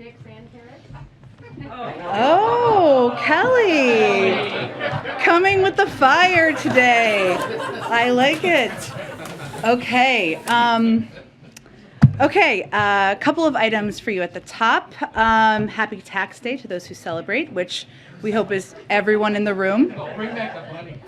sticks and carrots. Oh, Kelly, coming with the fire today. I like it. Okay. A couple of items for you at the top. Happy Tax Day to those who celebrate, which we hope is everyone in the room. Bring back the money.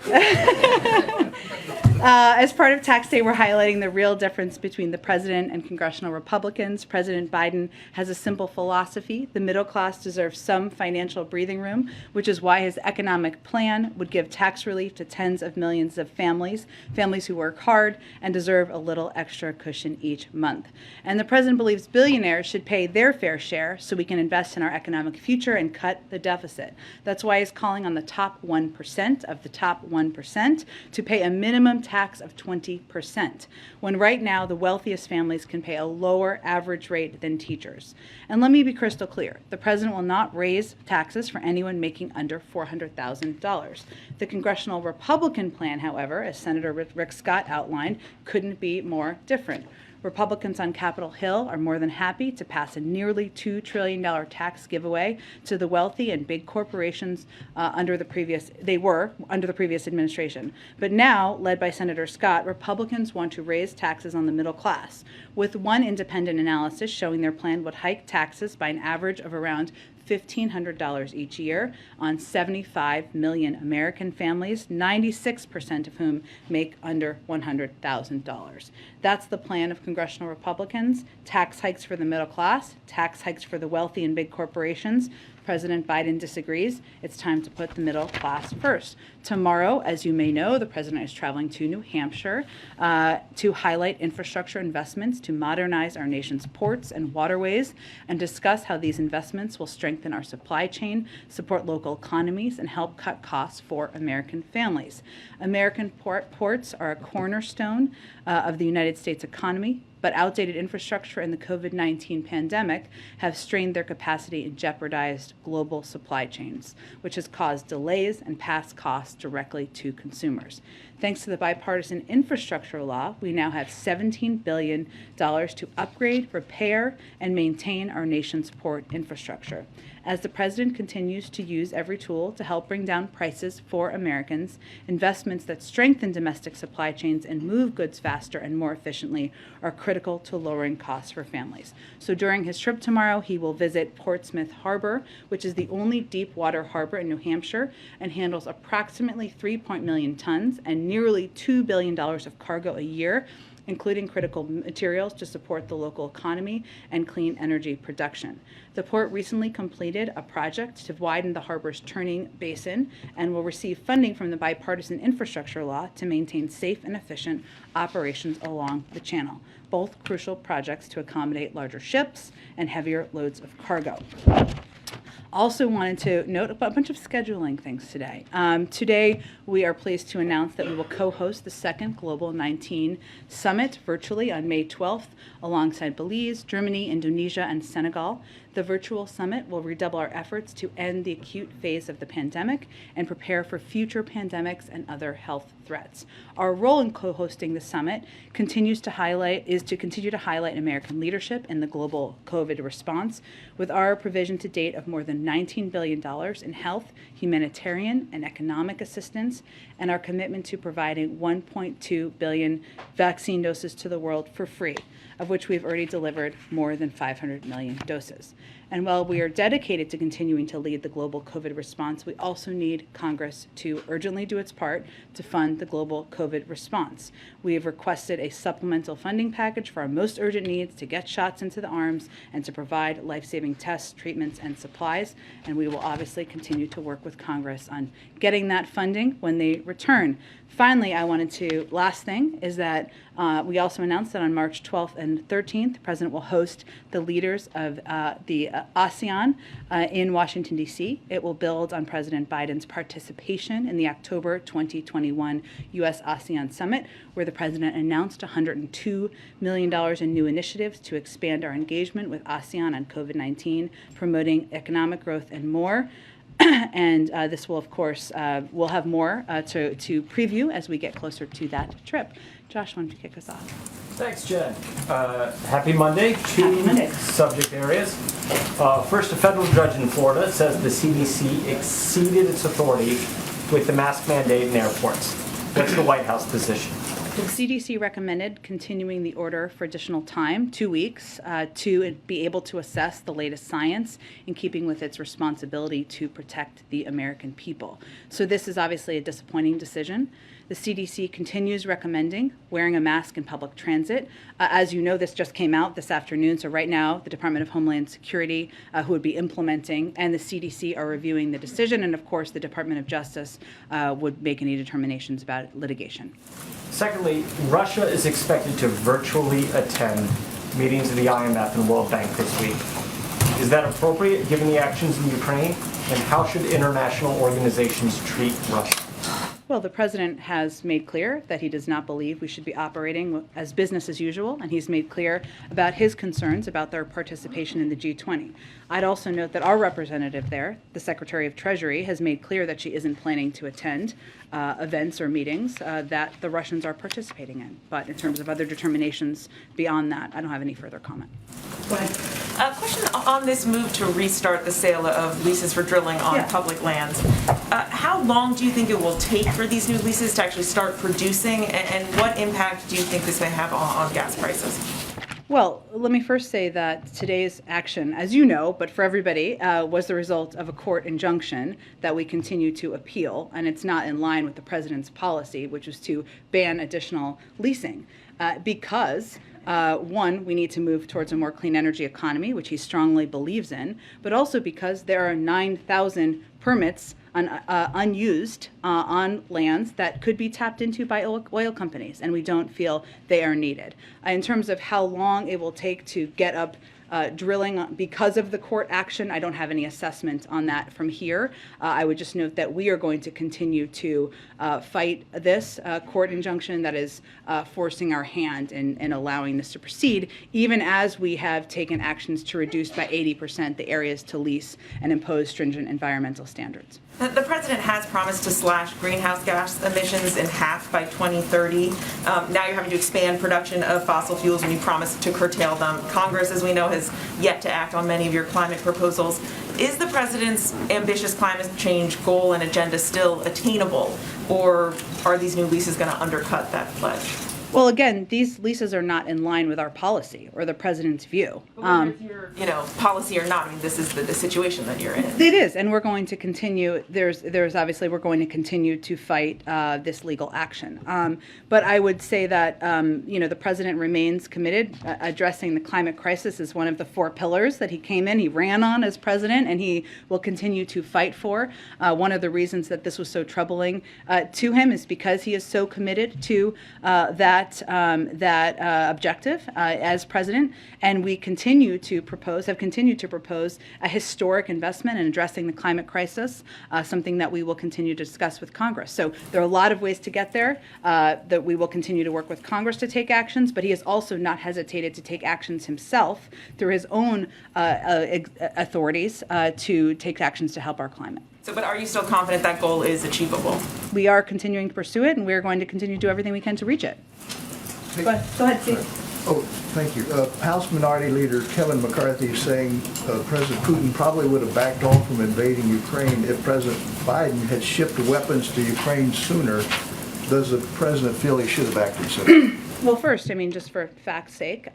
As part of Tax Day, we're highlighting the real difference between the president and congressional Republicans. President Biden has a simple philosophy. The middle class deserves some financial breathing room, which is why his economic plan would give tax relief to tens of millions of families who work hard and deserve a little extra cushion each month. And the president believes billionaires should pay their fair share so we can invest in our economic future and cut the deficit. That's why he's calling on the top 1% of the top 1% to pay a minimum tax of 20%, when right now the wealthiest families can pay a lower average rate than teachers. And let me be crystal clear, the president will not raise taxes for anyone making under $400,000. The congressional Republican plan, however, as Senator Rick Scott outlined, couldn't be more different. Republicans on Capitol Hill are more than happy to pass a nearly $2 trillion tax giveaway to the wealthy and big corporations under the previous administration. But now, led by Senator Scott, Republicans want to raise taxes on the middle class, with one independent analysis showing their plan would hike taxes by an average of around $1,500 each year on 75 million American families, 96% of whom make under $100,000. That's the plan of congressional Republicans: tax hikes for the middle class, tax hikes for the wealthy and big corporations. President Biden disagrees. It's time to put the middle class first. Tomorrow, as you may know, the president is traveling to New Hampshire to highlight infrastructure investments to modernize our nation's ports and waterways and discuss how these investments will strengthen our supply chain, support local economies, and help cut costs for American families. American ports are a cornerstone of the United States economy, but outdated infrastructure and the COVID-19 pandemic have strained their capacity and jeopardized global supply chains, which has caused delays and passed costs directly to consumers. Thanks to the bipartisan infrastructure law, we now have $17 billion to upgrade, repair, and maintain our nation's port infrastructure. As the president continues to use every tool to help bring down prices for Americans, investments that strengthen domestic supply chains and move goods faster and more efficiently are critical to lowering costs for families. So during his trip tomorrow, he will visit Portsmouth Harbor, which is the only deep water harbor in New Hampshire and handles approximately 3 million tons and nearly $2 billion of cargo a year, including critical materials to support the local economy and clean energy production. The port recently completed a project to widen the harbor's turning basin and will receive funding from the bipartisan infrastructure law to maintain safe and efficient operations along the channel, both crucial projects to accommodate larger ships and heavier loads of cargo. Also wanted to note a bunch of scheduling things today. Today, we are pleased to announce that we will co-host the second Global 19 Summit virtually on May 12th, alongside Belize, Germany, Indonesia, and Senegal. The virtual summit will redouble our efforts to end the acute phase of the pandemic and prepare for future pandemics and other health threats. Our role in co-hosting the summit continues to continue to highlight American leadership in the global COVID response, with our provision to date of more than $19 billion in health, humanitarian, and economic assistance, and our commitment to providing 1.2 billion vaccine doses to the world for free, of which we've already delivered more than 500 million doses. And while we are dedicated to continuing to lead the global COVID response, we also need Congress to urgently do its part to fund the global COVID response. We have requested a supplemental funding package for our most urgent needs to get shots into the arms and to provide life-saving tests, treatments, and supplies. And we will obviously continue to work with Congress on getting that funding when they return. Finally, last thing is that we also announced that on March 12th and 13th, the president will host the leaders of the ASEAN in Washington, D.C. It will build on President Biden's participation in the October 2021 U.S.-ASEAN Summit, where the president announced $102 million in new initiatives to expand our engagement with ASEAN on COVID-19, promoting economic growth, and more. And this will, of course, we'll have more to preview as we get closer to that trip. Josh, why don't you kick us off? Thanks, Jen. Happy Monday. Two subject areas. First, a federal judge in Florida says the CDC exceeded its authority with the mask mandate in airports. What's the White House position? The CDC recommended continuing the order for additional time, 2 weeks, to be able to assess the latest science in keeping with its responsibility to protect the American people. So this is obviously a disappointing decision. The CDC continues recommending wearing a mask in public transit. As you know, this just came out this afternoon. So right now, the Department of Homeland Security, who would be implementing, and the CDC are reviewing the decision. And of course, the Department of Justice would make any determinations about litigation. Secondly, Russia is expected to virtually attend meetings of the IMF and World Bank this week. Is that appropriate given the actions in Ukraine? And how should international organizations treat Russia? Well, the president has made clear that he does not believe we should be operating as business as usual, and he's made clear about his concerns about their participation in the G20. I'd also note that our representative there, the Secretary of Treasury, has made clear that she isn't planning to attend events or meetings that the Russians are participating in. But in terms of other determinations beyond that, I don't have any further comment. Go ahead. A question on this move to restart the sale of leases for drilling on public lands. How long do you think it will take for these new leases to actually start producing, and what impact do you think this may have on gas prices? Well, let me first say that today's action, as you know, but for everybody, was the result of a court injunction that we continue to appeal, and it's not in line with the president's policy, which was to ban additional leasing, because one, we need to move towards a more clean energy economy, which he strongly believes in, but also because there are 9,000 permits unused on lands that could be tapped into by oil companies, and we don't feel they are needed. In terms of how long it will take to get up drilling because of the court action, I don't have any assessment on that from here. I would just note that we are going to continue to fight this court injunction that is forcing our hand in allowing this to proceed, even as we have taken actions to reduce by 80% the areas to lease and impose stringent environmental standards. The president has promised to slash greenhouse gas emissions in half by 2030. Now you're having to expand production of fossil fuels when you promised to curtail them. Congress, as we know, has yet to act on many of your climate proposals. Is the president's ambitious climate change goal and agenda still attainable, or are these new leases going to undercut that pledge? Well, again, these leases are not in line with our policy or the president's view. Whether it's your, policy or not, I mean, this is the situation that you're in. It is, and we're going to continue. There's obviously we're going to continue to fight this legal action. But I would say that the president remains committed. Addressing the climate crisis is one of the 4 pillars that he came in. He ran on as president, and he will continue to fight for. One of the reasons that this was so troubling to him is because he is so committed to that objective as president, and we have continued to propose a historic investment in addressing the climate crisis, something that we will continue to discuss with Congress. So there are a lot of ways to get there, that we will continue to work with Congress to take actions, but he has also not hesitated to take actions himself through his own authorities to take actions to help our climate. But are you still confident that goal is achievable? We are continuing to pursue it, and we are going to continue to do everything we can to reach it. Hey. Go ahead, Steve. Oh, thank you. House Minority Leader Kevin McCarthy is saying President Putin probably would have backed off from invading Ukraine if President Biden had shipped weapons to Ukraine sooner. Does the president feel he should have acted sooner? Well, first, just for fact's sake,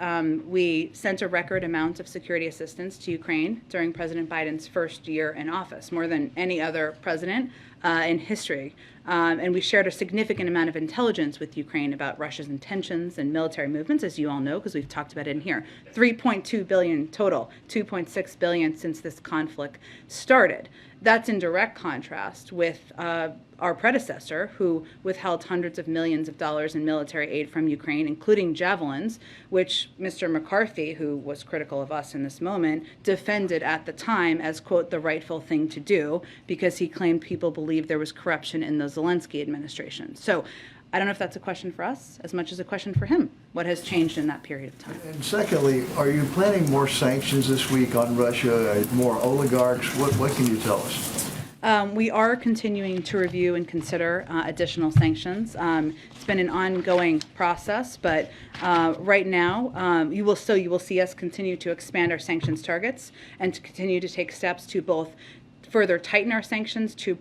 we sent a record amount of security assistance to Ukraine during President Biden's first year in office, more than any other president in history. And we shared a significant amount of intelligence with Ukraine about Russia's intentions and military movements, as you all know, because we've talked about it in here. $3.2 billion total, $2.6 billion since this conflict started. That's in direct contrast with our predecessor, who withheld hundreds of millions of dollars in military aid from Ukraine, including javelins, which Mr. McCarthy, who was critical of us in this moment, defended at the time as, quote, the rightful thing to do, because he claimed people believed there was corruption in the Zelensky administration. So I don't know if that's a question for us as much as a question for him. What has changed in that period of time? And secondly, are you planning more sanctions this week on Russia, more oligarchs? What can you tell us? We are continuing to review and consider additional sanctions. It's been an ongoing process, but right now you will see us continue to expand our sanctions targets and to continue to take steps to both further tighten our sanctions to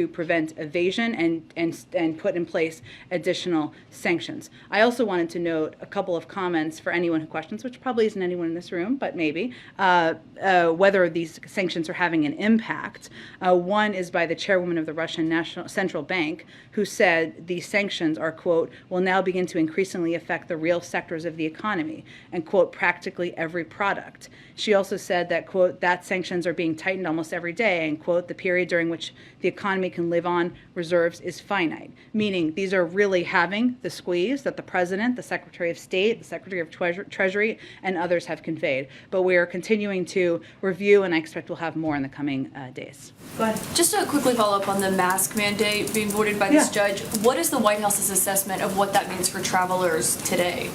prevent evasion and put in place additional sanctions. I also wanted to note a couple of comments for anyone who questions, which probably isn't anyone in this room, but maybe, whether these sanctions are having an impact. One is by the chairwoman of the Russian National Central Bank, who said these sanctions are, quote, will now begin to increasingly affect the real sectors of the economy and, quote, practically every product. She also said that, quote, that sanctions are being tightened almost every day and, quote, the period during which the economy can live on reserves is finite, meaning these are really having the squeeze that the president, the Secretary of State, the Secretary of Treasury, and others have conveyed. But we are continuing to review, and I expect we'll have more in the coming days. Go ahead. Just to quickly follow up on the mask mandate being voted by this judge, what is the White House's assessment of what that means for travelers today?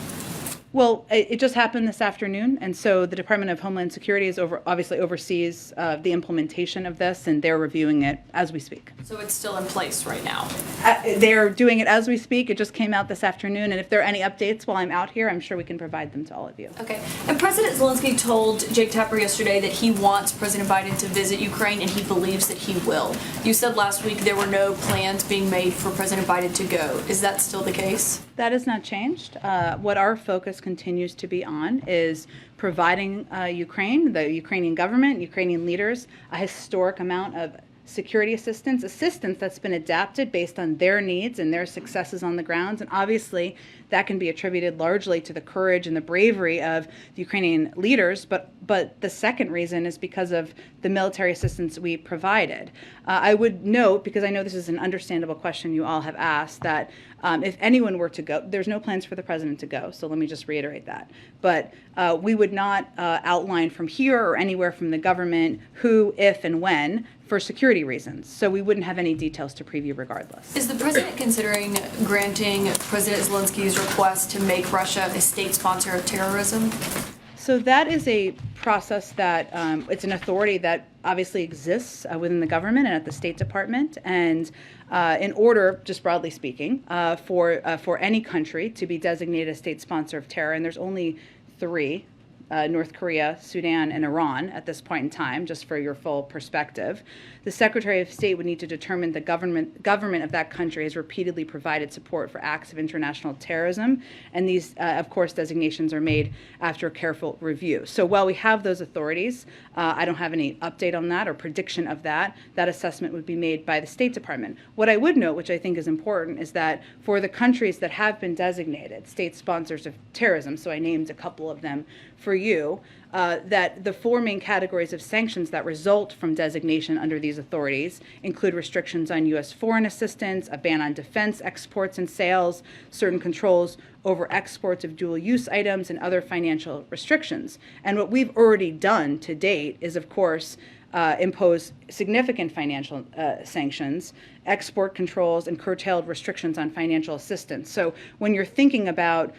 Well, it just happened this afternoon, and so the Department of Homeland Security obviously oversees the implementation of this, and they're reviewing it as we speak. So it's still in place right now? They're doing it as we speak. It just came out this afternoon, and if there are any updates while I'm out here, I'm sure we can provide them to all of you. Okay. And President Zelensky told Jake Tapper yesterday that he wants President Biden to visit Ukraine, and he believes that he will. You said last week there were no plans being made for President Biden to go. Is that still the case? That has not changed. What our focus continues to be on is providing Ukraine, the Ukrainian government, Ukrainian leaders, a historic amount of security assistance that's been adapted based on their needs and their successes on the ground. And obviously, that can be attributed largely to the courage and the bravery of the Ukrainian leaders. But the second reason is because of the military assistance we provided. I would note, because I know this is an understandable question you all have asked, that if anyone were to go, there's no plans for the president to go, so let me just reiterate that. But we would not outline from here or anywhere from the government who, if, and when for security reasons. So we wouldn't have any details to preview regardless. Is the president considering granting President Zelensky's request to make Russia a state sponsor of terrorism? So that is a process that it's an authority that obviously exists within the government and at the State Department. And in order, just broadly speaking, for any country to be designated a state sponsor of terror, and there's only three, North Korea, Sudan, and Iran at this point in time, just for your full perspective, the Secretary of State would need to determine the government of that country has repeatedly provided support for acts of international terrorism, and these, of course, designations are made after a careful review. So while we have those authorities, I don't have any update on that or prediction of that. That assessment would be made by the State Department. What I would note, which I think is important, is that for the countries that have been designated state sponsors of terrorism, so I named a couple of them for you, that the four main categories of sanctions that result from designation under these authorities include restrictions on U.S. foreign assistance, a ban on defense exports and sales, certain controls over exports of dual-use items, and other financial restrictions. And what we've already done to date is, of course, impose significant financial sanctions, export controls, and curtailed restrictions on financial assistance. So when you're thinking about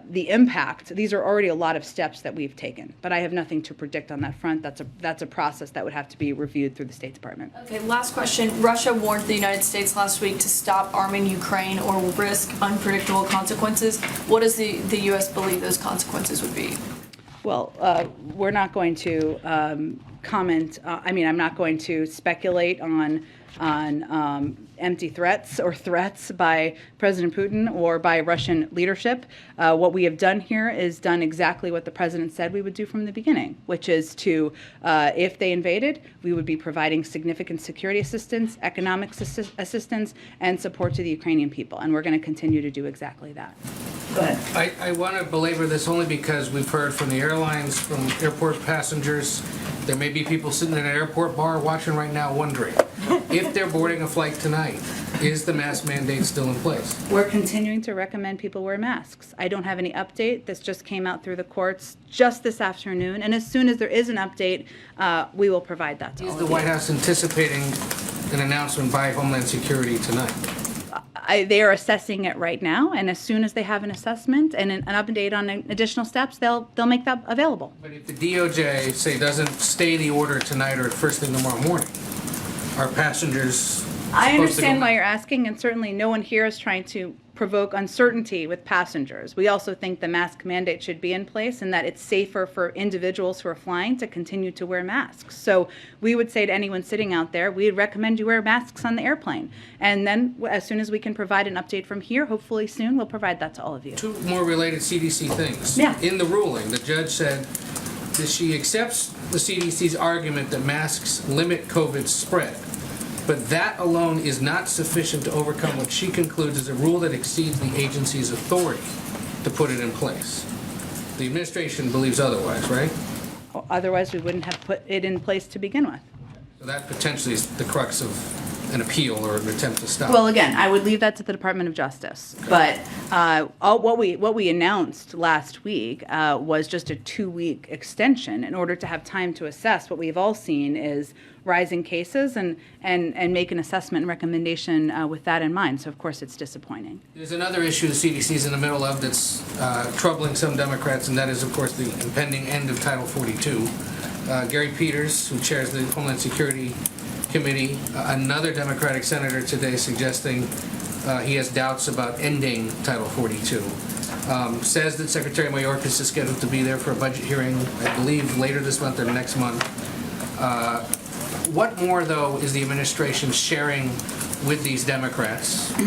the impact, these are already a lot of steps that we've taken, but I have nothing to predict on that front. That's a process that would have to be reviewed through the State Department. Okay, last question. Russia warned the United States last week to stop arming Ukraine or risk unpredictable consequences. What does the U.S. believe those consequences would be? Well, we're not going to comment. I'm not going to speculate on empty threats or threats by President Putin or by Russian leadership. What we have done here is done exactly what the president said we would do from the beginning, which is to, if they invaded, we would be providing significant security assistance, economic assistance, and support to the Ukrainian people. And we're going to continue to do exactly that. Go ahead. I want to belabor this only because we've heard from the airlines, from airport passengers. There may be people sitting in an airport bar watching right now wondering, if they're boarding a flight tonight, is the mask mandate still in place? We're continuing to recommend people wear masks. I don't have any update. This just came out through the courts just this afternoon. And as soon as there is an update, we will provide that to all Is of the White you. House anticipating an announcement by Homeland Security tonight? They are assessing it right now, and as soon as they have an assessment and an update on additional steps, they'll make that available. But if the DOJ, say, doesn't stay the order tonight or first thing tomorrow morning, Are passengers I supposed to go understand why now? you're asking, and certainly no one here is trying to provoke uncertainty with passengers. We also think the mask mandate should be in place and that it's safer for individuals who are flying to continue to wear masks. So we would say to anyone sitting out there, we'd recommend you wear masks on the airplane. And then as soon as we can provide an update from here, hopefully soon, we'll provide that to all of you. Two more related CDC things. Yeah. In the ruling, the judge said that she accepts the CDC's argument that masks limit COVID spread, but that alone is not sufficient to overcome what she concludes is a rule that exceeds the agency's authority to put it in place. The administration believes otherwise, right? Otherwise, we wouldn't have put it in place to begin with. So that potentially is the crux of an appeal or an attempt to stop. Well, again, I would leave that to the Department of Justice. But what we announced last week was just a 2-week extension in order to have time to assess. What we've all seen is rising cases and make an assessment and recommendation with that in mind. So, of course, it's disappointing. There's another issue the CDC's in the middle of that's troubling some Democrats, and that is, of course, the impending end of Title 42. Gary Peters, who chairs the Homeland Security Committee, another Democratic senator today suggesting he has doubts about ending Title 42. Says that Secretary Mayorkas is scheduled to be there for a budget hearing, I believe, later this month or next month. What more, though, is the administration sharing with these Democrats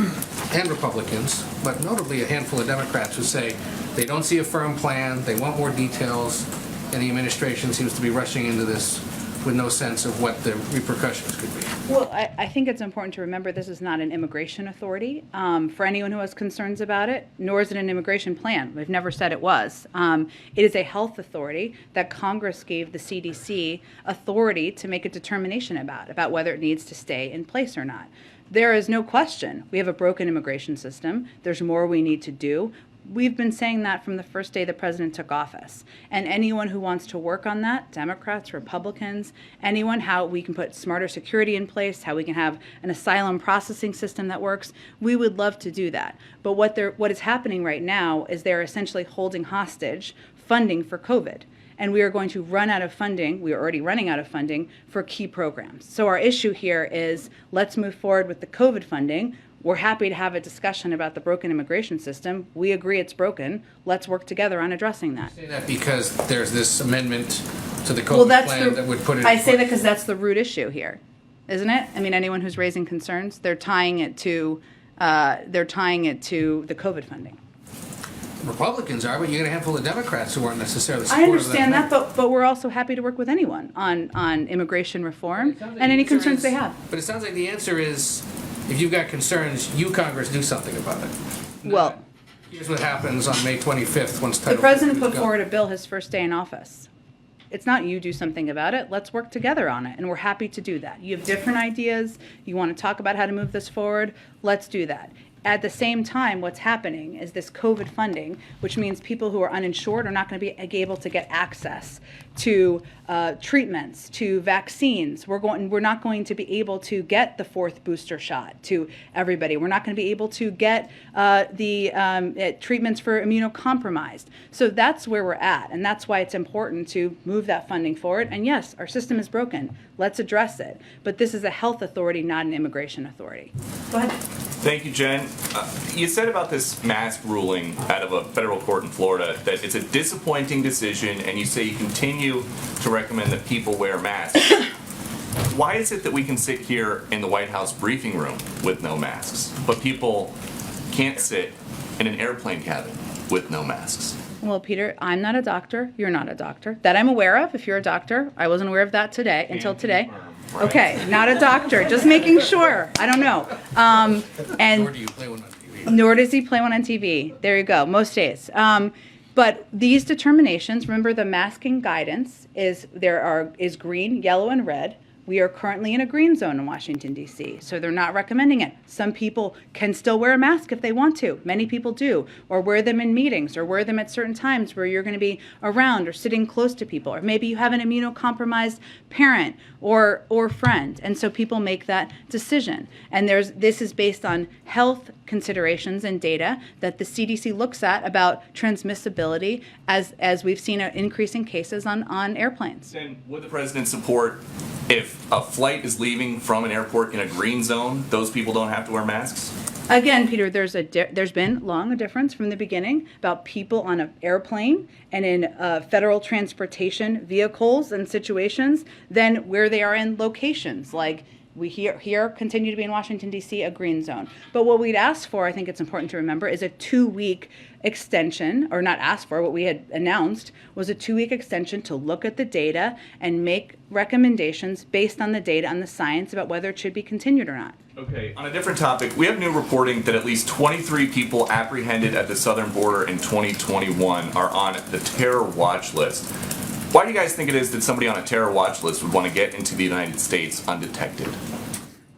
and Republicans, but notably a handful of Democrats who say they don't see a firm plan, they want more details, and the administration seems to be rushing into this with no sense of what the repercussions could be? Well, I think it's important to remember this is not an immigration authority. For anyone who has concerns about it, nor is it an immigration plan. We've never said it was. It is a health authority that Congress gave the CDC authority to make a determination about whether it needs to stay in place or not. There is no question we have a broken immigration system. There's more we need to do. We've been saying that from the first day the president took office. And anyone who wants to work on that, Democrats, Republicans, anyone, how we can put smarter security in place, how we can have an asylum processing system that works, we would love to do that. But what is happening right now is they're essentially holding hostage funding for COVID. And we are going to run out of funding, we are already running out of funding, for key programs. So our issue here is let's move forward with the COVID funding. We're happy to have a discussion about the broken immigration system. We agree it's broken. Let's work together on addressing that. I say that because there's this amendment to the COVID plan that would put it. I say that because that's the root issue here, isn't it? I mean, anyone who's raising concerns, they're tying it to the COVID funding. Republicans are, but you got a handful of Democrats who aren't necessarily I supportive understand of that, but we're also happy to work with anyone on immigration reform and any concerns they have. But it sounds like the answer is, if you've got concerns, you, Congress, do something about it. Well, Here's what happens on May 25th once Title the president 42 is put gone. forward a bill his first day in office. It's not you do something about it. Let's work together on it, and we're happy to do that. You have different ideas. You want to talk about how to move this forward. Let's do that. At the same time, what's happening is this COVID funding, which means people who are uninsured are not going to be able to get access to treatments, to vaccines. We're not going to be able to get the 4th booster shot to everybody. We're not going to be able to get the treatments for immunocompromised. So that's where we're at, and that's why it's important to move that funding forward. And yes, our system is broken. Let's address it. But this is a health authority, not an immigration authority. Go ahead. Thank you, Jen. You said about this mask ruling out of a federal court in Florida that it's a disappointing decision, and you say you continue to recommend that people wear masks. Why is it that we can sit here in the White House briefing room with no masks, but people can't sit in an airplane cabin with no masks? Well, Peter, I'm not a doctor. You're not a doctor. That I'm aware of. If you're a doctor, I wasn't aware of that today until today. Right. Okay, not a doctor. Just making sure. I don't know. Nor do you play one on TV. Nor does he play one on TV. There you go. Most days. But these determinations, remember the masking guidance is green, yellow, and red. We are currently in a green zone in Washington, D.C., so they're not recommending it. Some people can still wear a mask if they want to. Many people do, or wear them in meetings, or wear them at certain times where you're going to be around or sitting close to people, or maybe you have an immunocompromised parent or friend, and so people make that decision. And this is based on health considerations and data that the CDC looks at about transmissibility as we've seen an increase in cases on airplanes. Then would the president support if a flight is leaving from an airport in a green zone, those people don't have to wear masks? Again, Peter, there's been long a difference from the beginning about people on an airplane and in federal transportation vehicles and situations than where they are in locations. Like we here continue to be in Washington, D.C., a green zone. But what we'd asked for, I think it's important to remember, is a 2-week extension, or not asked for, what we had announced was a 2-week extension to look at the data and make recommendations based on the data and the science about whether it should be continued or not. Okay, on a different topic, we have new reporting that at least 23 people apprehended at the southern border in 2021 are on the terror watch list. Why do you guys think it is that somebody on a terror watch list would want to get into the United States undetected?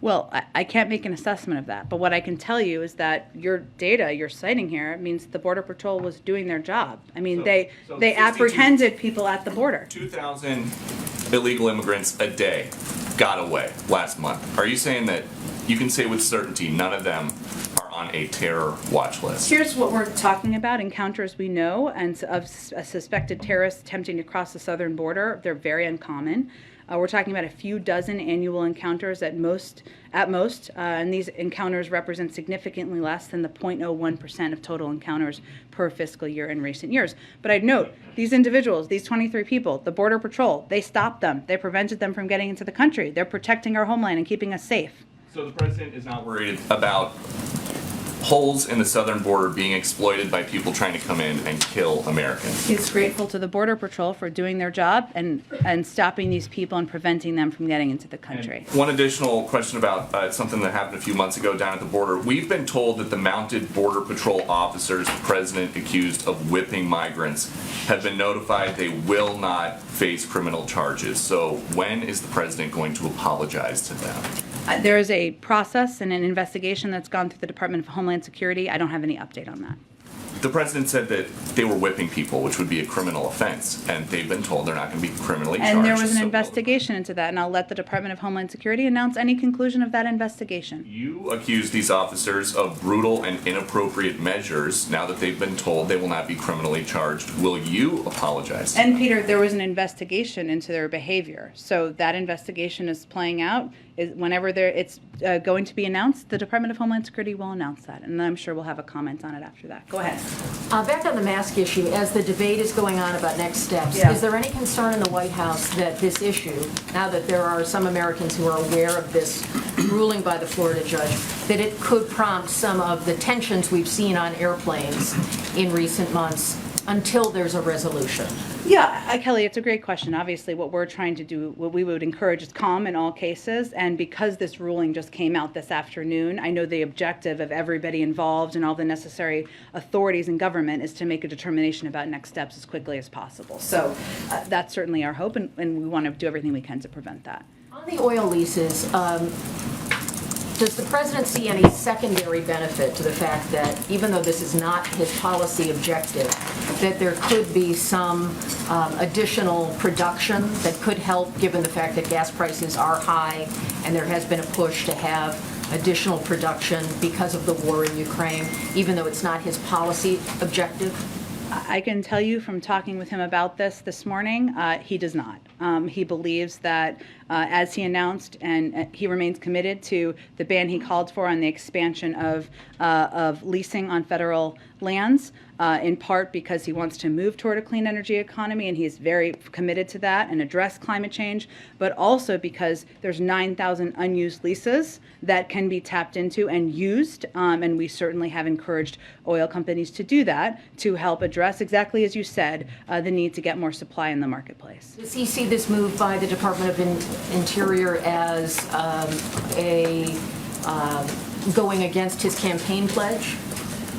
Well, I can't make an assessment of that, but what I can tell you is that your data you're citing here means the Border Patrol was doing their job. I mean, they 62 apprehended people at the border. 2,000 illegal immigrants a day got away last month. Are you saying that you can say with certainty none of them are on a terror watch list? Here's what we're talking about: encounters we know and of a suspected terrorists attempting to cross the southern border. They're very uncommon. We're talking about a few dozen annual encounters at most, and these encounters represent significantly less than the 0.01% of total encounters per fiscal year in recent years. But I'd note, these individuals, these 23 people, the Border Patrol, they stopped them. They prevented them from getting into the country. They're protecting our homeland and keeping us safe. So the president is not worried about holes in the southern border being exploited by people trying to come in and kill Americans. He's grateful to the Border Patrol for doing their job and stopping these people and preventing them from getting into the country. And one additional question about something that happened a few months ago down at the border. We've been told that the mounted Border Patrol officers the president accused of whipping migrants have been notified they will not face criminal charges. So when is the president going to apologize to them? There is a process and an investigation that's gone through the Department of Homeland Security. I don't have any update on that. The president said that they were whipping people, which would be a criminal offense, and they've been told they're not going to be criminally charged. And there was an So investigation into that, and I'll let the Department of Homeland Security announce any conclusion of that investigation. You accuse these officers of brutal and inappropriate measures. Now that they've been told they will not be criminally charged, will you apologize? And Peter, there was an investigation into their behavior. So that investigation is playing out. Whenever it's going to be announced, the Department of Homeland Security will announce that, and I'm sure we'll have a comment on it after that. Go ahead. Back on the mask issue, as the debate is going on about next steps, Yeah. is there any concern in the White House that this issue, now that there are some Americans who are aware of this ruling by the Florida judge, that it could prompt some of the tensions we've seen on airplanes in recent months until there's a resolution? Yeah, Kelly, it's a great question. Obviously, what we're trying to do, what we would encourage is calm in all cases. And because this ruling just came out this afternoon, I know the objective of everybody involved and all the necessary authorities in government is to make a determination about next steps as quickly as possible. So that's certainly our hope, and we want to do everything we can to prevent that. On the oil leases, does the president see any secondary benefit to the fact that, even though this is not his policy objective, that there could be some additional production that could help, given the fact that gas prices are high and there has been a push to have additional production because of the war in Ukraine, even though it's not his policy objective? I can tell you from talking with him about this morning, he does not. He believes that, as he announced, and he remains committed to the ban he called for on the expansion of leasing on federal lands, in part because he wants to move toward a clean energy economy, and he is very committed to that and address climate change, but also because there's 9,000 unused leases that can be tapped into and used, and we certainly have encouraged oil companies to do that to help address, exactly as you said, the need to get more supply in the marketplace. Does he see this move by the Department of Interior as going against his campaign pledge?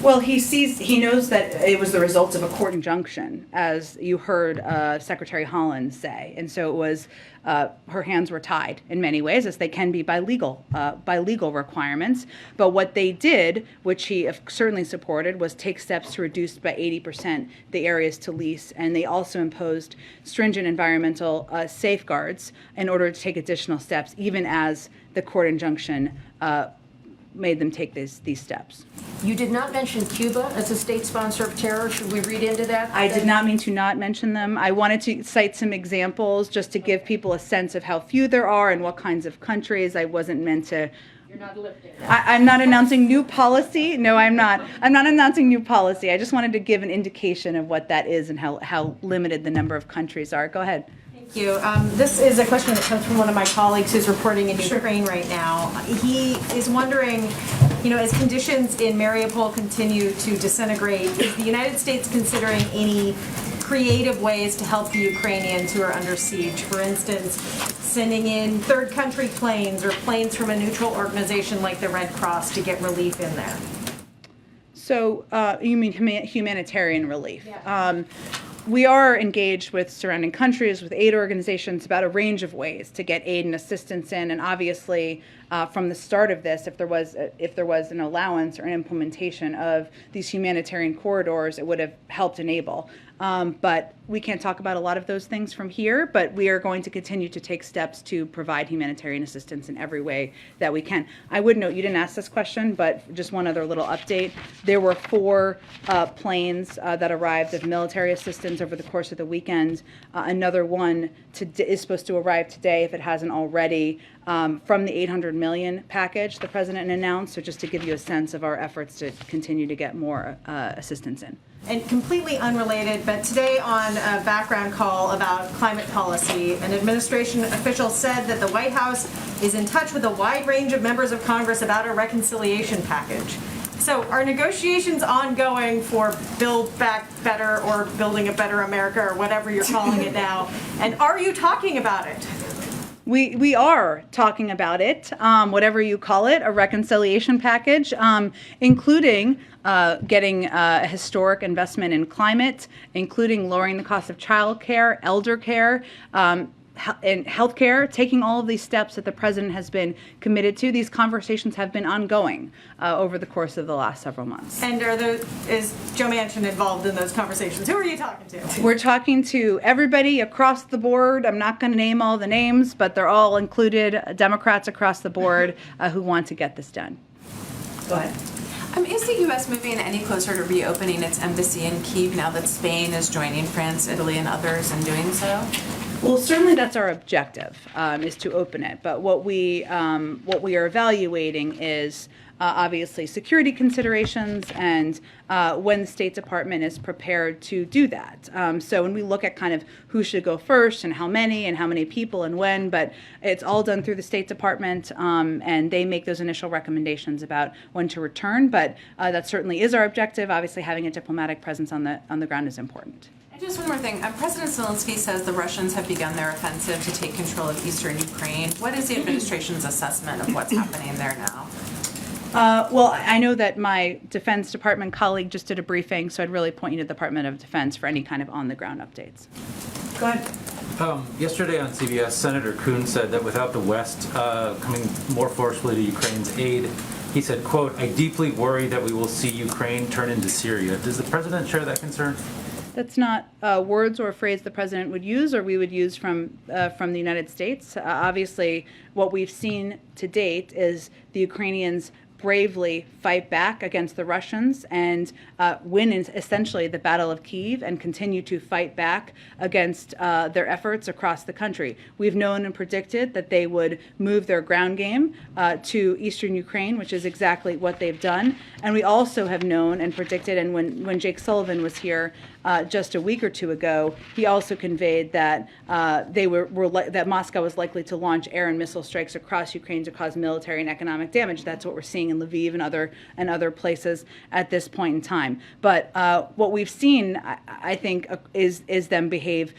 Well, he knows that it was the result of a court injunction, as you heard Secretary Holland say, and so it was her hands were tied in many ways, as they can be by legal requirements. But what they did, which he certainly supported, was take steps to reduce by 80% the areas to lease, and they also imposed stringent environmental safeguards in order to take additional steps, even as the court injunction made them take these steps. You did not mention Cuba as a state sponsor of terror. Should we read into that? I did not mean to not mention them. I wanted to cite some examples just to give people a sense of how few there are and what kinds of countries. I wasn't meant to. You're not lifting. I'm not announcing new policy. No, I'm not. I'm not announcing new policy. I just wanted to give an indication of what that is and how limited the number of countries are. Go ahead. Thank you. This is a question that comes from one of my colleagues who's reporting in Ukraine right now. He is wondering, as conditions in Mariupol continue to disintegrate, is the United States considering any creative ways to help the Ukrainians who are under siege? For instance, sending in third country planes or planes from a neutral organization like the Red Cross to get relief in there. So you mean humanitarian relief? Yeah. We are engaged with surrounding countries, with aid organizations, about a range of ways to get aid and assistance in. And obviously, from the start of this, if there was an allowance or an implementation of these humanitarian corridors, it would have helped enable. But we can't talk about a lot of those things from here, but we are going to continue to take steps to provide humanitarian assistance in every way that we can. I would note, you didn't ask this question, but just one other little update. There were 4 planes that arrived of military assistance over the course of the weekend. Another one is supposed to arrive today, if it hasn't already, from the $800 million package the president announced. So just to give you a sense of our efforts to continue to get more assistance in. And completely unrelated, but today on a background call about climate policy, an administration official said that the White House is in touch with a wide range of members of Congress about a reconciliation package. So are negotiations ongoing for Build Back Better or Building a Better America or whatever you're calling it now? And are you talking about it? We are talking about it, whatever you call it, a reconciliation package, including getting a historic investment in climate, including lowering the cost of child care, elder care, and healthcare, taking all of these steps that the president has been committed to. These conversations have been ongoing over the course of the last several months. And is Joe Manchin involved in those conversations? Who are you talking to? We're talking to everybody across the board. I'm not going to name all the names, but they're all included, Democrats across the board who want to get this done. Go ahead. Is the U.S. moving any closer to reopening its embassy in Kyiv now that Spain is joining France, Italy, and others in doing so? Well, certainly that's our objective, is to open it. But what we are evaluating is obviously security considerations and when the State Department is prepared to do that. So when we look at kind of who should go first and how many people and when, but it's all done through the State Department, and they make those initial recommendations about when to return. But that certainly is our objective. Obviously, having a diplomatic presence on the ground is important. Just one more thing. President Zelensky says the Russians have begun their offensive to take control of eastern Ukraine. What is the administration's assessment of what's happening there now? Well, I know that my Defense Department colleague just did a briefing, so I'd really point you to the Department of Defense for any kind of on-the-ground updates. Go ahead. Yesterday on CBS, Senator Kuhn said that without the West coming more forcefully to Ukraine's aid, he said, quote, "I deeply worry that we will see Ukraine turn into Syria." Does the president share that concern? That's not words or a phrase the president would use or we would use from the United States. Obviously, what we've seen to date is the Ukrainians bravely fight back against the Russians and win essentially the Battle of Kyiv and continue to fight back against their efforts across the country. We've known and predicted that they would move their ground game to eastern Ukraine, which is exactly what they've done. And we also have known and predicted, and when Jake Sullivan was here just a week or two ago, he also conveyed that that Moscow was likely to launch air and missile strikes across Ukraine to cause military and economic damage. That's what we're seeing in Lviv and other places at this point in time. But what we've seen, I think, is them behave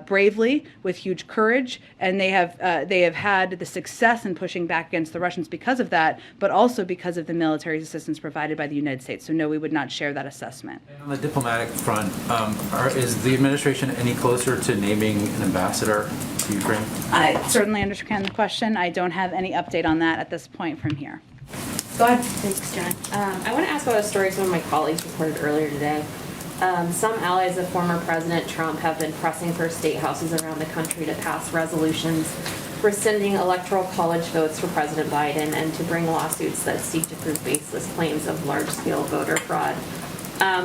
bravely with huge courage, and they have had the success in pushing back against the Russians because of that, but also because of the military assistance provided by the United States. So no, we would not share that assessment. And on the diplomatic front, is the administration any closer to naming an ambassador to Ukraine? I certainly understand the question. I don't have any update on that at this point from here. Go ahead. Thanks, John. I want to ask about a story some of my colleagues reported earlier today. Some allies of former President Trump have been pressing for state houses around the country to pass resolutions rescinding electoral college votes for President Biden, and to bring lawsuits that seek to prove baseless claims of large-scale voter fraud.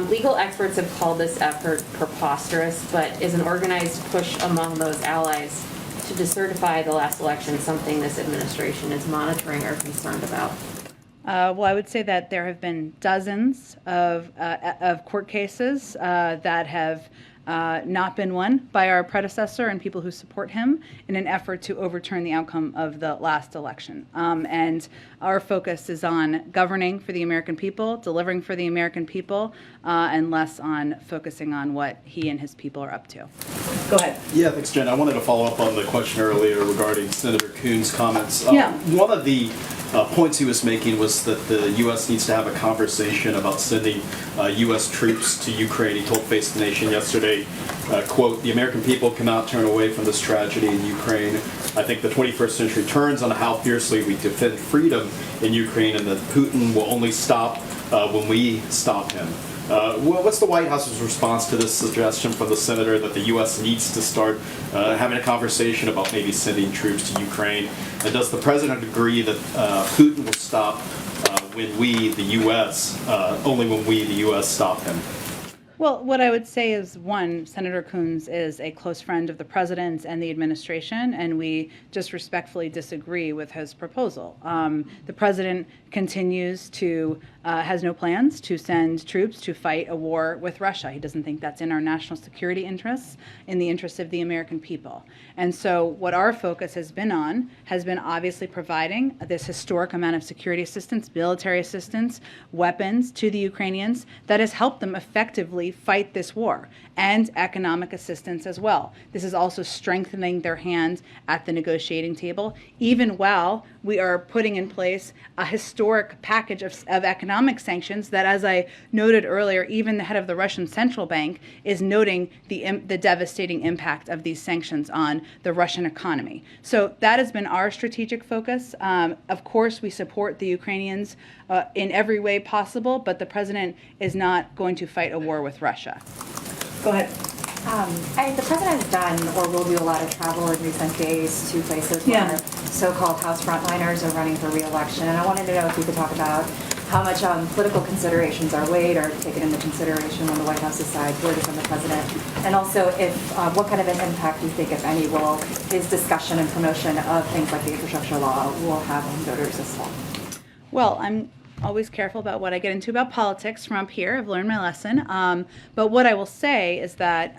Legal experts have called this effort preposterous, but is an organized push among those allies to decertify the last election something this administration is monitoring or concerned about? Well, I would say that there have been dozens of court cases that have not been won by our predecessor and people who support him in an effort to overturn the outcome of the last election. And our focus is on governing for the American people, delivering for the American people, and less on focusing on what he and his people are up to. Go ahead. Yeah, thanks, Jen. I wanted to follow up on the question earlier regarding Senator Coon's comments. Yeah. One of the points he was making was that the U.S. needs to have a conversation about sending U.S. troops to Ukraine. He told Face the Nation yesterday, quote, "The American people cannot turn away from this tragedy in Ukraine. I think the 21st century turns on how fiercely we defend freedom in Ukraine, and that Putin will only stop when we stop him." What's the White House's response to this suggestion from the senator that the U.S. needs to start having a conversation about maybe sending troops to Ukraine? And does the president agree that Putin will stop when we, the U.S., only when we, the U.S., stop him? Well, what I would say is, one, Senator Coons is a close friend of the president and the administration, and we just respectfully disagree with his proposal. The president continues to, has no plans to send troops to fight a war with Russia. He doesn't think that's in our national security interests, in the interests of the American people. And so what our focus has been on has been obviously providing this historic amount of security assistance, military assistance, weapons to the Ukrainians that has helped them effectively fight this war, and economic assistance as well. This is also strengthening their hand at the negotiating table, even while we are putting in place a historic package of economic sanctions that, as I noted earlier, even the head of the Russian central bank is noting the devastating impact of these sanctions on the Russian economy. So that has been our strategic focus. Of course, we support the Ukrainians in every way possible, but the president is not going to fight a war with Russia. Go ahead. The president has done or will do a lot of travel in recent days to places where so-called House frontliners are running for re-election. And I wanted to know if you could talk about how much political considerations are weighed or taken into consideration when the White House decides where to send the president. And also if what kind of an impact you think, if any, will his discussion and promotion of things like the infrastructure law will have on voters this fall? Well, I'm always careful about what I get into about politics from up here. I've learned my lesson. But what I will say is that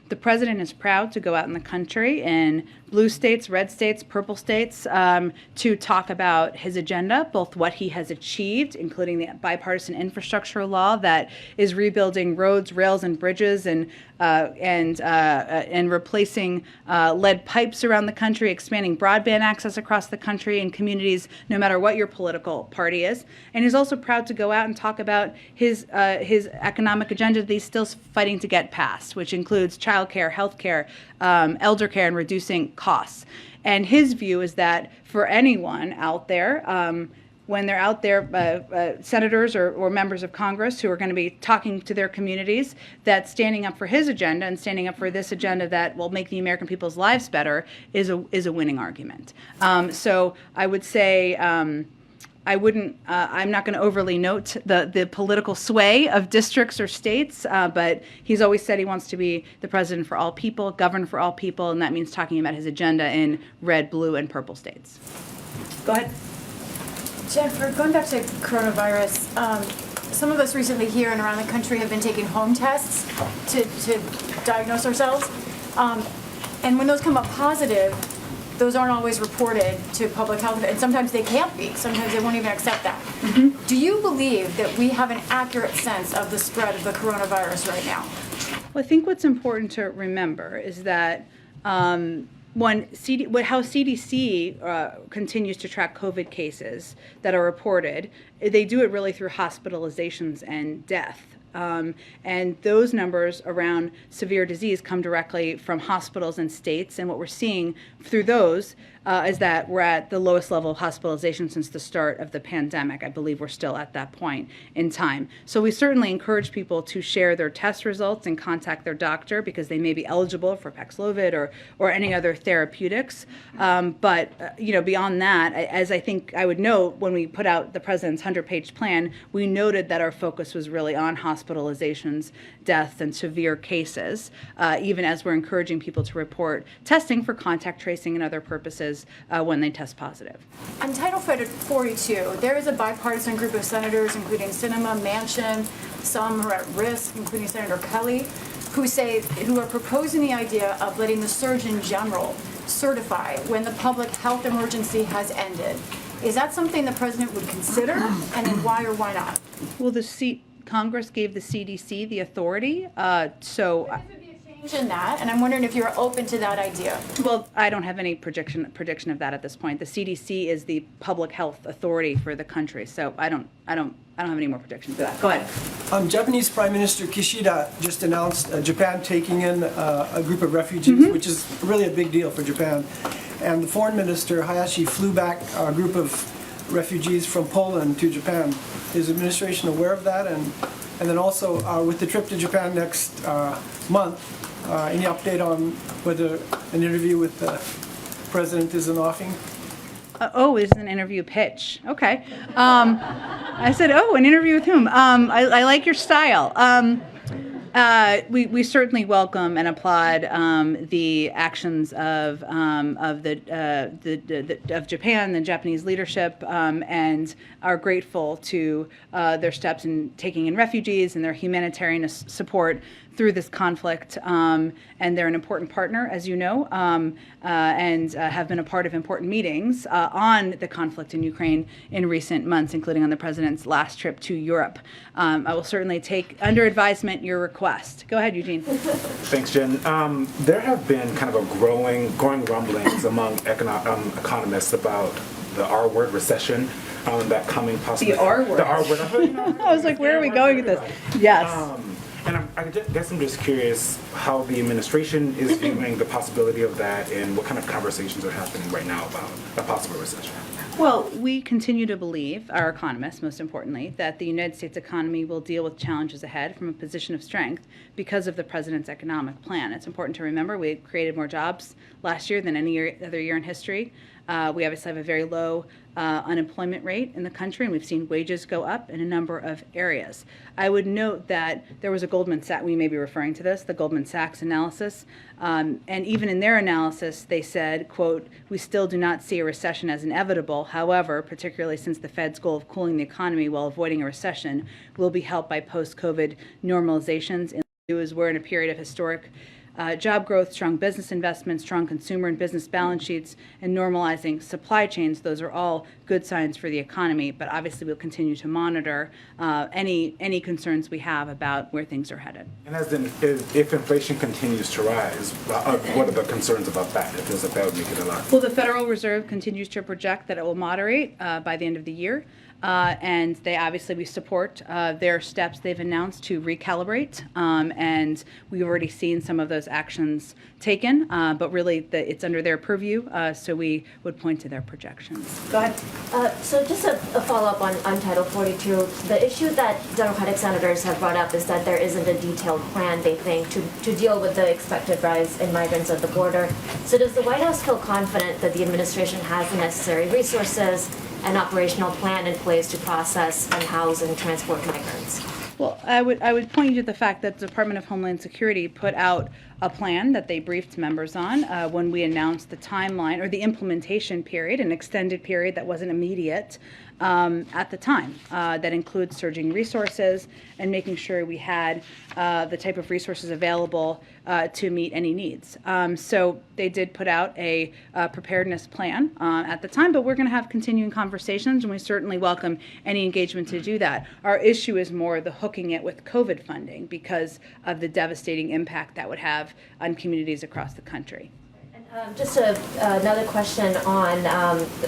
the president is proud to go out in the country in blue states, red states, purple states, to talk about his agenda, both what he has achieved, including the bipartisan infrastructure law that is rebuilding roads, rails, and bridges, and replacing lead pipes around the country, expanding broadband access across the country in communities, no matter what your political party is. And he's also proud to go out and talk about his economic agenda that he's still fighting to get passed, which includes child care, health care, elder care, and reducing costs. And his view is that for anyone out there, when they're out there, senators or members of Congress who are going to be talking to their communities, that standing up for his agenda and standing up for this agenda that will make the American people's lives better is a winning argument. So I would say I wouldn't. I'm not going to overly note the political sway of districts or states, but he's always said he wants to be the president for all people, govern for all people, and that means talking about his agenda in red, blue, and purple states. Go ahead. Jennifer, going back to coronavirus, some of us recently here and around the country have been taking home tests to diagnose ourselves. And when those come up positive, those aren't always reported to public health, and sometimes they can't be. Sometimes they won't even accept that. Mm-hmm. Do you believe that we have an accurate sense of the spread of the coronavirus right now? Well, I think what's important to remember is that how CDC continues to track COVID cases that are reported, they do it really through hospitalizations and death. And those numbers around severe disease come directly from hospitals and states. And what we're seeing through those is that we're at the lowest level of hospitalization since the start of the pandemic. I believe we're still at that point in time. So we certainly encourage people to share their test results and contact their doctor because they may be eligible for Paxlovid or any other therapeutics. But beyond that, as I think I would note, when we put out the president's 100-page plan, we noted that our focus was really on hospitalizations, deaths, and severe cases, even as we're encouraging people to report testing for contact tracing and other purposes when they test positive. On Title 42, there is a bipartisan group of senators, including Sinema, Manchin, some who are at risk, including Senator Kelly, who are proposing the idea of letting the Surgeon General certify when the public health emergency has ended. Is that something the president would consider, and then why or why not? Well, Congress gave the CDC the authority, in that, and I'm wondering if you're open to that idea. Well, I don't have any prediction of that at this point. The CDC is the public health authority for the country, so I don't have any more predictions of that. Go ahead. Japanese Prime Minister Kishida just announced Japan taking in a group of refugees, which is really a big deal for Japan. And the Foreign Minister Hayashi flew back a group of refugees from Poland to Japan. Is the administration aware of that? And then also with the trip to Japan next month, any update on whether an interview with the president is in offing? It's an interview pitch. Okay. I said, an interview with whom? I like your style. We certainly welcome and applaud the actions of Japan, the Japanese leadership, and are grateful to their steps in taking in refugees and their humanitarian support through this conflict. And they're an important partner, as you know, and have been a part of important meetings on the conflict in Ukraine in recent months, including on the president's last trip to Europe. I will certainly take under advisement your request. Go ahead, Eugene. Thanks, Jen. There have been kind of a growing rumblings among economists about the R word, recession, that coming possibly. The R word. The R word. I was like, where are we going with this? Yes. And I guess I'm just curious how the administration is viewing the possibility of that and what kind of conversations are happening right now about a possible recession. Well, we continue to believe, our economists most importantly, that the United States economy will deal with challenges ahead from a position of strength because of the president's economic plan. It's important to remember we created more jobs last year than any other year in history. We obviously have a very low unemployment rate in the country, and we've seen wages go up in a number of areas. I would note that there was a Goldman Sachs, we may be referring to this, the Goldman Sachs analysis, and even in their analysis, they said, quote, "We still do not see a recession as inevitable. However, particularly since the Fed's goal of cooling the economy while avoiding a recession will be helped by post-COVID normalizations. We're in a period of historic job growth, strong business investment, strong consumer and business balance sheets, and normalizing supply chains. Those are all good signs for the economy, but obviously we'll continue to monitor any concerns we have about where things are headed." And if inflation continues to rise, what are the concerns about that? It feels like that would make it a lot. Well, the Federal Reserve continues to project that it will moderate by the end of the year. And we support their steps they've announced to recalibrate, and we've already seen some of those actions taken, but really it's under their purview, so we would point to their projections. Go ahead. So just a follow-up on Title 42, the issue that Democratic senators have brought up is that there isn't a detailed plan, they think, to deal with the expected rise in migrants at the border. So does the White House feel confident that the administration has the necessary resources an operational plan in place to process and house and transport migrants? Well, I would point you to the fact that the Department of Homeland Security put out a plan that they briefed members on when we announced the timeline or the implementation period, an extended period that wasn't immediate at the time. That includes surging resources and making sure we had the type of resources available to meet any needs. So they did put out a preparedness plan at the time, but we're going to have continuing conversations, and we certainly welcome any engagement to do that. Our issue is more the hooking it with COVID funding because of the devastating impact that would have on communities across the country. Just another question on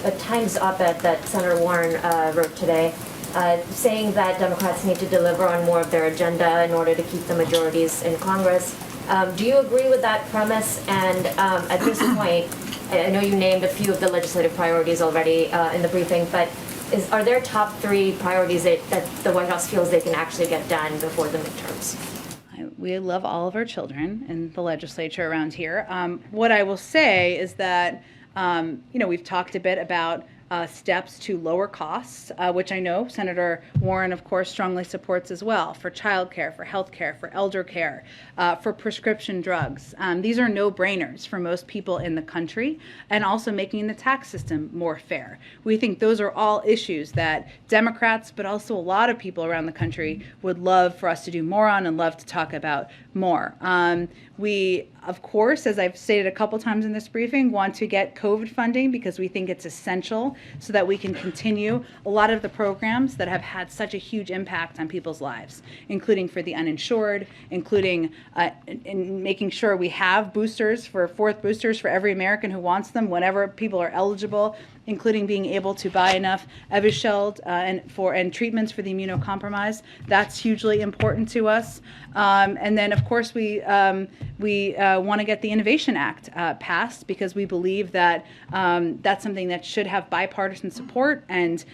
a Times op-ed that Senator Warren wrote today, saying that Democrats need to deliver on more of their agenda in order to keep the majorities in Congress. Do you agree with that premise? And at this point, I know you named a few of the legislative priorities already in the briefing, but are there top 3 priorities that the White House feels they can actually get done before the midterms? We love all of our children in the legislature around here. What I will say is that, we've talked a bit about steps to lower costs, which I know Senator Warren, of course, strongly supports as well, for childcare, for health care, for elder care, for prescription drugs. These are no-brainers for most people in the country, and also making the tax system more fair. We think those are all issues that Democrats, but also a lot of people around the country would love for us to do more on and love to talk about more. We, of course, as I've stated a couple times in this briefing, want to get COVID funding because we think it's essential so that we can continue a lot of the programs that have had such a huge impact on people's lives, including for the uninsured, including in making sure we have boosters, for 4th boosters for every American who wants them whenever people are eligible, including being able to buy enough Evusheld and treatments for the immunocompromised. That's hugely important to us. And then, of course, we want to get the Innovation Act passed because we believe that that's something that should have bipartisan support, and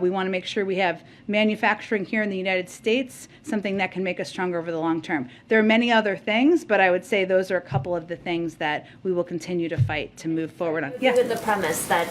we want to make sure we have manufacturing here in the United States, something that can make us stronger over the long term. There are many other things, but I would say those are a couple of the things that we will continue to fight to move forward on. Yeah. With the premise that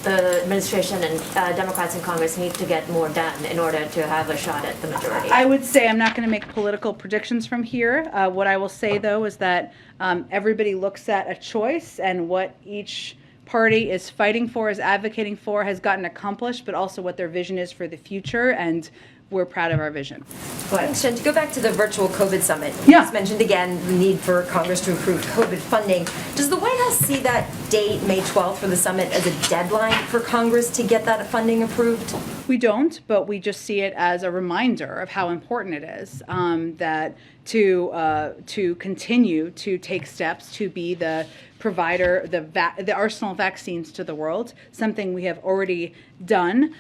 the administration and Democrats in Congress need to get more done in order to have a shot at the majority. I would say I'm not going to make political predictions from here. What I will say, though, is that everybody looks at a choice and what each party is fighting for, is advocating for, has gotten accomplished, but also what their vision is for the future, and we're proud of our vision. To go back to the virtual COVID summit, Yeah. you just mentioned again the need for Congress to approve COVID funding. Does the White House see that date, May 12th, for the summit as a deadline for Congress to get that funding approved? We don't, but we just see it as a reminder of how important it is that to continue to take steps to be the provider, the arsenal of vaccines to the world, something we have already done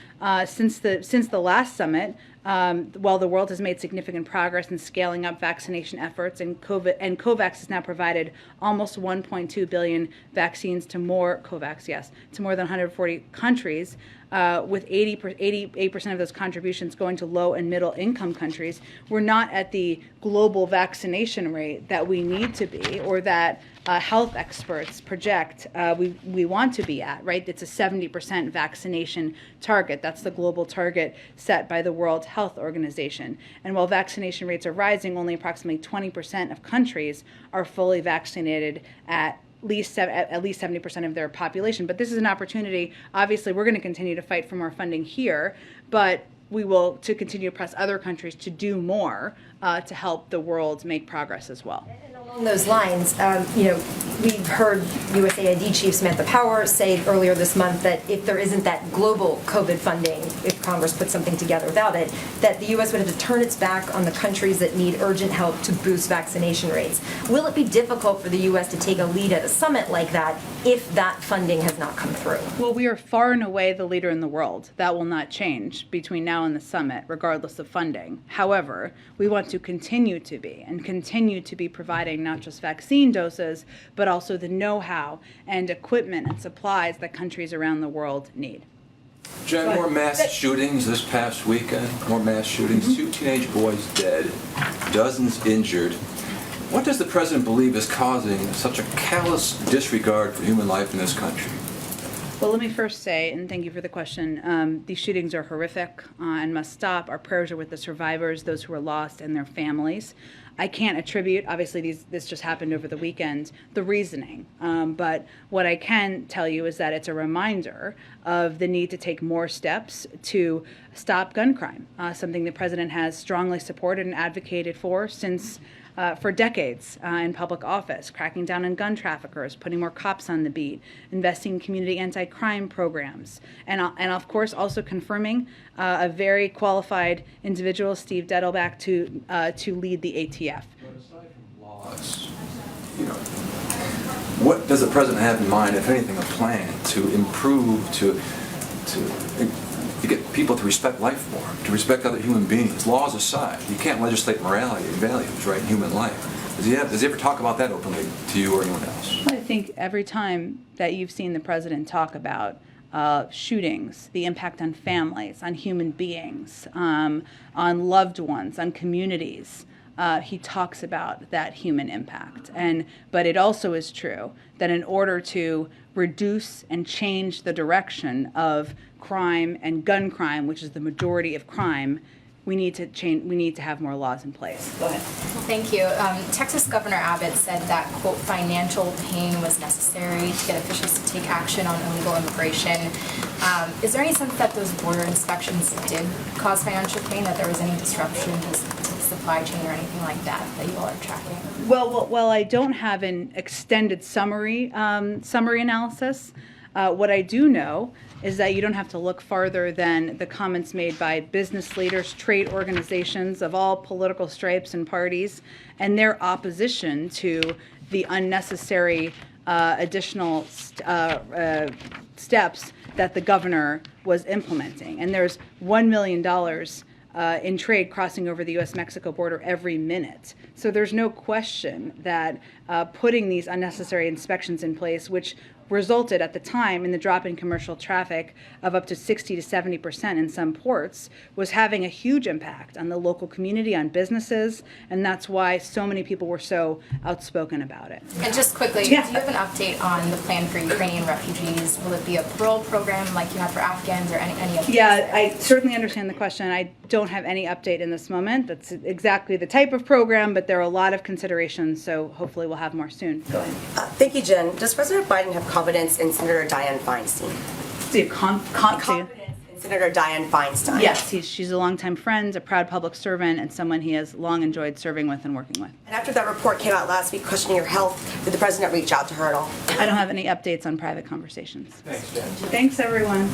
since the last summit. While the world has made significant progress in scaling up vaccination efforts, and COVAX has now provided almost 1.2 billion vaccines to more to more than 140 countries, with 88% of those contributions going to low and middle income countries. We're not at the global vaccination rate that we need to be, or that health experts project we want to be at, right? It's a 70% vaccination target. That's the global target set by the World Health Organization. And while vaccination rates are rising, only approximately 20% of countries are fully vaccinated at least 70% of their population. But this is an opportunity. Obviously, we're going to continue to fight for more funding here, but we will to continue to press other countries to do more to help the world make progress as well. Along those lines, we've heard USAID Chief Samantha Power say earlier this month that if there isn't that global COVID funding, if Congress puts something together without it, that the U.S. would have to turn its back on the countries that need urgent help to boost vaccination rates. Will it be difficult for the U.S. to take a lead at a summit like that if that funding has not come through? Well, we are far and away the leader in the world. That will not change between now and the summit, regardless of funding. However, we want to continue to be providing not just vaccine doses, but also the know-how and equipment and supplies that countries around the world need. Jen, more mass shootings this past weekend, more mass shootings, 2 teenage boys dead, dozens injured. What does the president believe is causing such a callous disregard for human life in this country? Well, let me first say, and thank you for the question, these shootings are horrific and must stop. Our prayers are with the survivors, those who are lost, and their families. I can't attribute, obviously this just happened over the weekend, the reasoning. But what I can tell you is that it's a reminder of the need to take more steps to stop gun crime, something the president has strongly supported and advocated for for decades in public office, cracking down on gun traffickers, putting more cops on the beat, investing in community anti-crime programs, and of course also confirming a very qualified individual, Steve Dettelbach, to lead the ATF. But aside from laws, what does the president have in mind, if anything, a plan to improve, to get people to respect life more, to respect other human beings? Laws aside, you can't legislate morality and values, right, in human life. Does he ever talk about that openly to you or anyone else? I think every time that you've seen the president talk about shootings, the impact on families, on human beings, on loved ones, on communities, he talks about that human impact. But it also is true that in order to reduce and change the direction of crime and gun crime, which is the majority of crime, we need to change. We need to have more laws in place. Go ahead. Thank you. Texas Governor Abbott said that, quote, financial pain was necessary to get officials to take action on illegal immigration. Is there any sense that those border inspections did cause financial pain, that there was any disruption to the supply chain or anything like that you all are tracking? Well, I don't have an extended summary analysis. What I do know is that you don't have to look farther than the comments made by business leaders, trade organizations of all political stripes and parties, and their opposition to the unnecessary additional steps that the governor was implementing. And there's $1 million in trade crossing over the U.S.-Mexico border every minute. So there's no question that putting these unnecessary inspections in place, which resulted at the time in the drop in commercial traffic of up to 60 to 70% in some ports, was having a huge impact on the local community, on businesses, and that's why so many people were so outspoken about it. And just quickly, do you have an update on the plan for Ukrainian refugees? Will it be a parole program like you have for Afghans or any of these? Yeah, I certainly understand the question. I don't have any update in this moment. That's exactly the type of program, but there are a lot of considerations, so hopefully we'll have more soon. Go ahead. Thank you, Jen. Does President Biden have confidence in Senator Dianne Feinstein? Confidence in Senator Dianne Feinstein? Yes, she's a longtime friend, a proud public servant, and someone he has long enjoyed serving with and working with. And after that report came out last week questioning your health, did the president reach out to her at all? I don't have any updates on private conversations. Thanks, Jen. Thanks, everyone.